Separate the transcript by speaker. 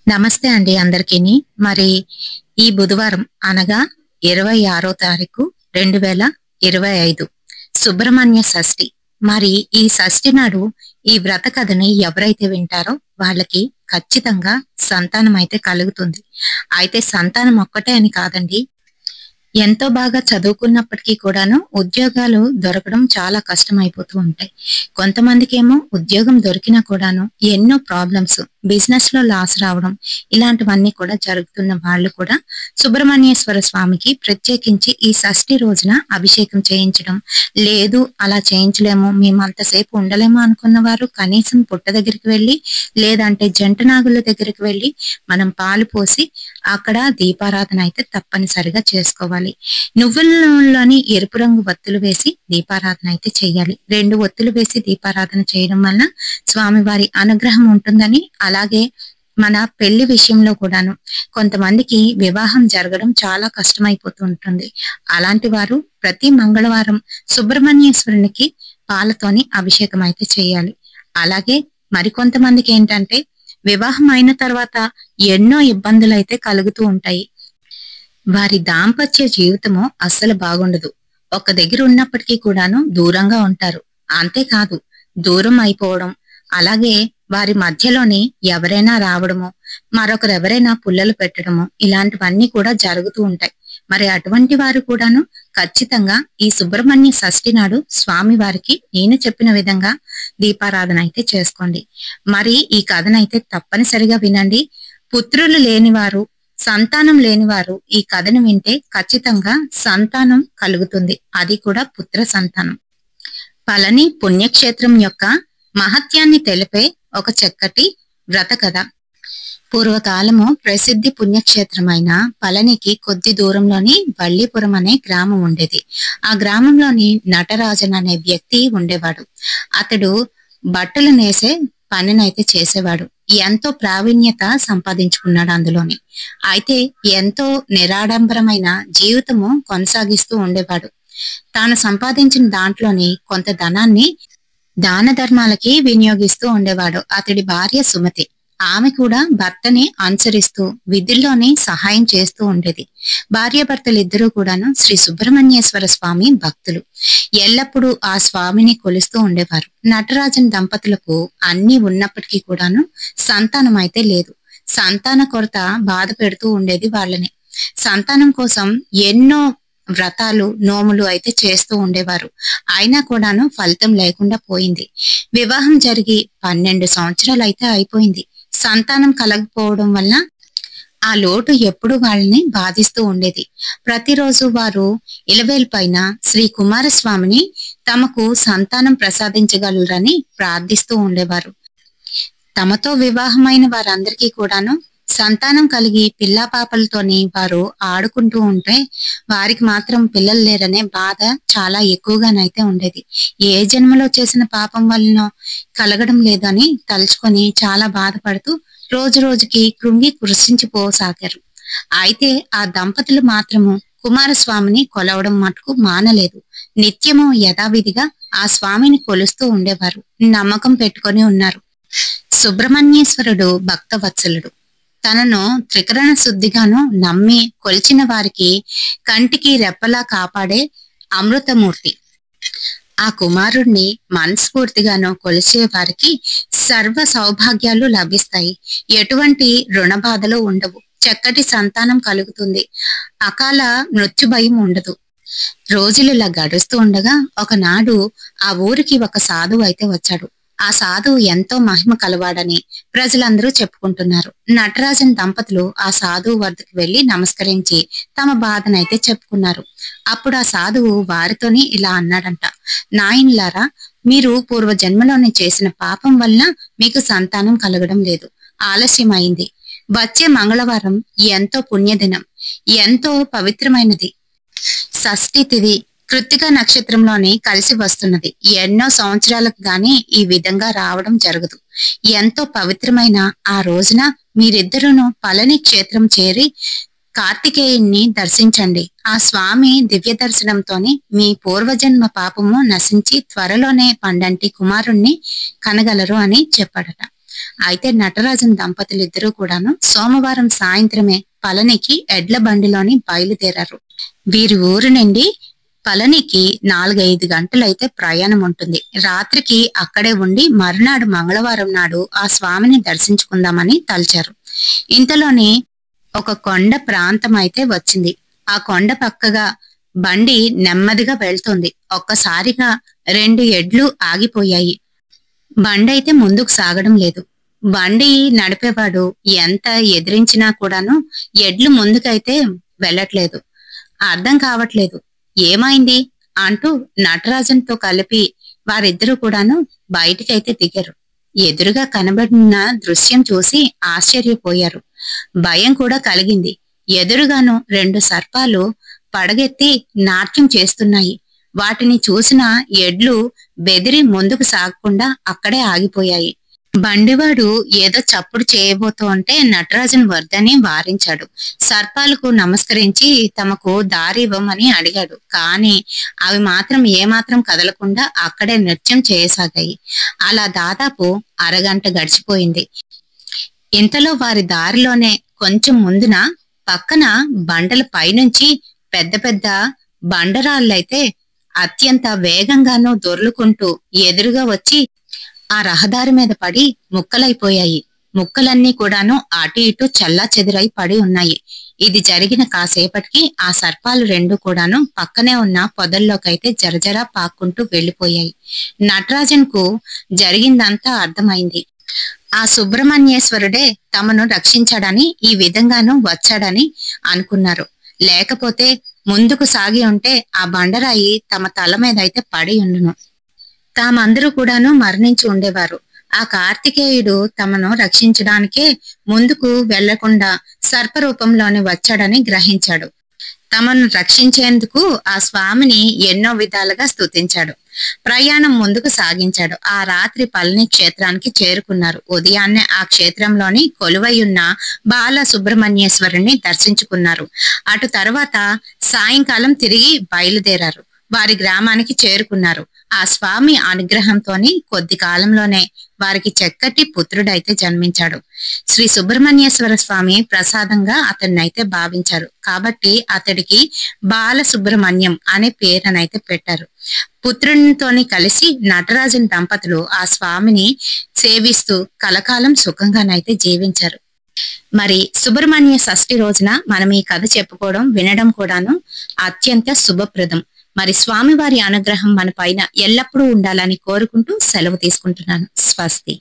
Speaker 1: నమస్తే అండి అందరికీని. మరి ఈ బుధవారం అనగా 26వ తారీఖు 2025 సుబ్రహ్మణ్య షష్ఠి. మరి ఈ షష్ఠి నాడు ఈ వ్రత కథని ఎవరైతే వింటారో వాళ్ళకి ఖచ్చితంగా సంతానం అయితే కలుగుతుంది. అయితే సంతానం ఒక్కటే అని కాదండి, ఎంతో బాగా చదువుకున్నప్పటికీ కూడాను ఉద్యోగాలు దొరకడం చాలా కష్టమైపోతూ ఉంటాయి. కొంతమందికి ఏమో ఉద్యోగం దొరికినా కూడాను ఎన్నో ప్రాబ్లమ్స్, బిజినెస్ లో లాస్ రావడం, ఇలాంటివన్నీ కూడా జరుగుతున్న వాళ్ళు కూడా సుబ్రహ్మణ్యేశ్వర స్వామికి ప్రత్యేకించి ఈ షష్ఠి రోజున అభిషేకం చేయించడం, లేదు అలా చేయించలేము మేము అంతసేపు ఉండలేము అనుకున్న వారు కనీసం పుట్ట దగ్గరికి వెళ్ళి, లేదంటే జంట నాగుల దగ్గరికి వెళ్ళి మనం పాలు పోసి అక్కడ దీపారాధన అయితే తప్పనిసరిగా చేసుకోవాలి. నువ్వుల నూనెలోని ఎరుపు రంగు ఒత్తులు వేసి దీపారాధన అయితే చేయాలి. 2 ఒత్తులు వేసి దీపారాధన చేయడం వల్ల స్వామివారి అనుగ్రహం ఉంటుందని, అలాగే మన పెళ్లి విషయంలో కూడాను కొంతమందికి వివాహం జరగడం చాలా కష్టమైపోతూ ఉంటుంది. అలాంటి వారు ప్రతి మంగళవారం సుబ్రహ్మణ్యేశ్వరునికి పాలతోని అభిషేకం అయితే చేయాలి. అలాగే మరికొంతమందికి ఏంటంటే వివాహం అయిన తర్వాత ఎన్నో ఇబ్బందులు అయితే కలుగుతూ ఉంటాయి. వారి దాంపత్య జీవితము అస్సలు బాగుండదు. ఒక దగ్గర ఉన్నప్పటికీ కూడాను దూరంగా ఉంటారు. అంతేకాదు, దూరం అయిపోవడం, అలాగే వారి మధ్యలోనే ఎవరైనా రావడము, మరొకరెవరైనా పుల్లలు పెట్టడము, ఇలాంటివన్నీ కూడా జరుగుతూ ఉంటాయి. మరి అటువంటి వారు కూడాను ఖచ్చితంగా ఈ సుబ్రహ్మణ్య షష్ఠి నాడు స్వామి వారికి నేను చెప్పిన విధంగా దీపారాధన అయితే చేసుకోండి. మరి ఈ కథనైతే తప్పనిసరిగా వినండి. పుత్రులు లేనివారు, సంతానం లేనివారు ఈ కథను వింటే ఖచ్చితంగా సంతానం కలుగుతుంది. అది కూడా పుత్ర సంతానం. పళని పుణ్యక్షేత్రం యొక్క మహత్యాన్ని తెలిపే ఒక చక్కటి వ్రత కథ. పూర్వకాలము ప్రసిద్ధి పుణ్యక్షేత్రమైన పళనికి కొద్ది దూరంలోని వల్లీపురం అనే గ్రామం ఉండేది. ఆ గ్రామంలోని నటరాజన్ అనే వ్యక్తి ఉండేవాడు. అతడు బట్టలు నేసే పనినైతే చేసేవాడు. ఎంతో ప్రావీణ్యత సంపాదించుకున్నాడు అందులోని. అయితే ఎంతో నిరాడంబరమైన జీవితము కొనసాగిస్తూ ఉండేవాడు. తాను సంపాదించిన దాంట్లోని కొంత ధనాన్ని దాన ధర్మాలకి వినియోగిస్తూ ఉండేవాడు. అతడి భార్య సుమతి, ఆమె కూడా భర్తని అనుసరిస్తూ విధుల్లోనే సహాయం చేస్తూ ఉండేది. భార్యాభర్తలిద్దరూ కూడాను శ్రీ సుబ్రహ్మణ్యేశ్వర స్వామి భక్తులు. ఎల్లప్పుడూ ఆ స్వామిని కొలుస్తూ ఉండేవారు. నటరాజన్ దంపతులకు అన్ని ఉన్నప్పటికీ కూడాను సంతానం అయితే లేదు. సంతాన కొరత బాధ పెడుతూ ఉండేది వాళ్ళని. సంతానం కోసం ఎన్నో వ్రతాలు, నోములు అయితే చేస్తూ ఉండేవారు. అయినా కూడాను ఫలితం లేకుండా పోయింది. వివాహం జరిగి 12 సంవత్సరాలు అయితే అయిపోయింది. సంతానం కలగకపోవడం వల్ల ఆ లోటు ఎప్పుడు వాళ్ళని బాధిస్తూ ఉండేది. ప్రతిరోజు వారు ఇలవేల్ పైన శ్రీ కుమారస్వామిని తమకు సంతానం ప్రసాదించగలరని ప్రార్థిస్తూ ఉండేవారు. తమతో వివాహమైన వారందరికీ కూడాను సంతానం కలిగి పిల్లా పాపలతోని వారు ఆడుకుంటూ ఉంటే వారికి మాత్రం పిల్లలు లేరనే బాధ చాలా ఎక్కువగానైతే ఉండేది. ఏ జన్మలో చేసిన పాపం వలన కలగడం లేదని తలుచుకొని చాలా బాధపడుతూ రోజు రోజుకి కృంగి కృషించిపోసాగారు. అయితే ఆ దంపతులు మాత్రము కుమారస్వామిని కొలవడం మటుకు మానలేదు. నిత్యము యథావిధిగా ఆ స్వామిని కొలుస్తూ ఉండేవారు. నమ్మకం పెట్టుకొని ఉన్నారు. సుబ్రహ్మణ్యేశ్వరుడు భక్తవత్సలుడు. తనను త్రికరణ శుద్ధిగాను నమ్మి కొలిచిన వారికి కంటికి రెప్పలా కాపాడే అమృతమూర్తి. ఆ కుమారుణ్ణి మనస్ఫూర్తిగాను కొలిచే వారికి సర్వ సౌభాగ్యాలు లభిస్తాయి. ఎటువంటి రుణ బాధలు ఉండవు. చక్కటి సంతానం కలుగుతుంది. అకాల మృత్యు భయం ఉండదు. రోజులు ఇలా గడుస్తూ ఉండగా ఒకనాడు ఆ ఊరికి ఒక సాధువు అయితే వచ్చాడు. ఆ సాధువు ఎంతో మహిమ కలవాడని ప్రజలందరూ చెప్పుకుంటున్నారు. నటరాజన్ దంపతులు ఆ సాధువు వద్దకు వెళ్లి నమస్కరించి తమ బాధనైతే చెప్పుకున్నారు. అప్పుడు ఆ సాధువు వారితోని ఇలా అన్నాడంట, నాయనలారా, మీరు పూర్వ జన్మలోనే చేసిన పాపం వలన మీకు సంతానం కలగడం లేదు. ఆలస్యమైంది. వచ్చే మంగళవారం ఎంతో పుణ్యదినం, ఎంతో పవిత్రమైనది. షష్ఠి తిథి కృత్తిక నక్షత్రంలోని కలిసి వస్తున్నది. ఎన్నో సంవత్సరాలకు గాని ఈ విధంగా రావడం జరగదు. ఎంతో పవిత్రమైన ఆ రోజున మీరిద్దరూను పళని క్షేత్రం చేరి కార్తికేయుణ్ణి దర్శించండి. ఆ స్వామి దివ్య దర్శనంతోని మీ పూర్వజన్మ పాపము నశించి త్వరలోనే పండంటి కుమారుణ్ణి కనగలరు అని చెప్పాడట. అయితే నటరాజన్ దంపతులిద్దరూ కూడాను సోమవారం సాయంత్రమే పళనికి ఎడ్ల బండిలోని బయలుదేరారు. వీరి ఊరు నుండి పళనికి 4-5 గంటలైతే ప్రయాణం ఉంటుంది. రాత్రికి అక్కడే ఉండి మరునాడు మంగళవారం నాడు ఆ స్వామిని దర్శించుకుందామని తలచారు. ఇంతలోనే ఒక కొండ ప్రాంతం అయితే వచ్చింది. ఆ కొండ పక్కగా బండి నెమ్మదిగా వెళ్తుంది. ఒక్కసారిగా 2 ఎడ్లు ఆగిపోయాయి. బండి అయితే ముందుకు సాగడం లేదు. బండి నడిపేవాడు ఎంత ఎదిరించినా కూడాను ఎడ్లు ముందుకైతే వెళ్ళట్లేదు. అర్థం కావట్లేదు. ఏమైంది అంటూ నటరాజన్తో కలిపి వారిద్దరూ కూడాను బయటికైతే దిగారు. ఎదురుగా కనబడిన దృశ్యం చూసి ఆశ్చర్యపోయారు. భయం కూడా కలిగింది. ఎదురుగాను 2 సర్పాలు పడగెత్తి నాట్యం చేస్తున్నాయి. వాటిని చూసిన ఎడ్లు బెదిరి ముందుకు సాగకుండా అక్కడే ఆగిపోయాయి. బండివాడు ఏదో చప్పుడు చేయబోతూ ఉంటే నటరాజన్ వద్దని వారించాడు. సర్పాలకు నమస్కరించి తమకు దారి ఇవ్వమని అడిగాడు. కానీ అవి మాత్రం ఏమాత్రం కదలకుండా అక్కడే నృత్యం చేయసాగాయి. అలా దాదాపు అరగంట గడిచిపోయింది. ఇంతలో వారి దారిలోనే కొంచెం ముందున పక్కన బండల పైనుంచి పెద్ద పెద్ద బండరాళ్ళైతే అత్యంత వేగంగానూ దొర్లుకుంటూ ఎదురుగా వచ్చి ఆ రహదారి మీద పడి ముక్కలైపోయాయి. ముక్కలన్నీ కూడాను అటు ఇటు చల్లా చెదురై పడి ఉన్నాయి. ఇది జరిగిన కాసేపటికి ఆ సర్పాలు 2 కూడాను పక్కనే ఉన్న పొదల్లోకైతే జరజరా పాక్కుంటూ వెళ్లిపోయాయి. నటరాజన్ కు జరిగిందంతా అర్థమైంది. ఆ సుబ్రహ్మణ్యేశ్వరుడే తమను రక్షించాడని, ఈ విధంగానూ వచ్చాడని అనుకున్నారు. లేకపోతే ముందుకు సాగి ఉంటే ఆ బండరాయి తమ తల మీద అయితే పడి ఉండును. తామందరూ కూడాను మరణించి ఉండేవారు. ఆ కార్తికేయుడు తమను రక్షించడానికే ముందుకు వెళ్లకుండా సర్పరూపంలోని వచ్చాడని గ్రహించాడు. తమను రక్షించేందుకు ఆ స్వామిని ఎన్నో విధాలుగా స్తుతించాడు. ప్రయాణం ముందుకు సాగించాడు. ఆ రాత్రి పళని క్షేత్రానికి చేరుకున్నారు. ఉదయాన్నే ఆ క్షేత్రంలోని కొలువైయున్న బాల సుబ్రహ్మణ్యేశ్వరుని దర్శించుకున్నారు. అటు తర్వాత సాయంకాలం తిరిగి బయలుదేరారు. వారి గ్రామానికి చేరుకున్నారు. ఆ స్వామి అనుగ్రహంతోని కొద్ది కాలంలోనే వారికి చక్కటి పుత్రుడైతే జన్మించాడు. శ్రీ సుబ్రహ్మణ్యేశ్వర స్వామి ప్రసాదంగా అతన్నైతే భావించారు. కాబట్టి అతడికి బాల సుబ్రహ్మణ్యం అనే పేరునైతే పెట్టారు. పుత్రునితోని కలిసి నటరాజన్ దంపతులు ఆ స్వామిని సేవిస్తూ కలకాలం సుఖంగానైతే జీవించారు. మరి సుబ్రహ్మణ్య షష్ఠి రోజున మనం ఈ కథ చెప్పుకోవడం, వినడం కూడాను అత్యంత శుభప్రదం. మరి స్వామివారి అనుగ్రహం మన పైన ఎల్లప్పుడూ ఉండాలని కోరుకుంటూ సెలవు తీసుకుంటున్నాను. స్వస్తి.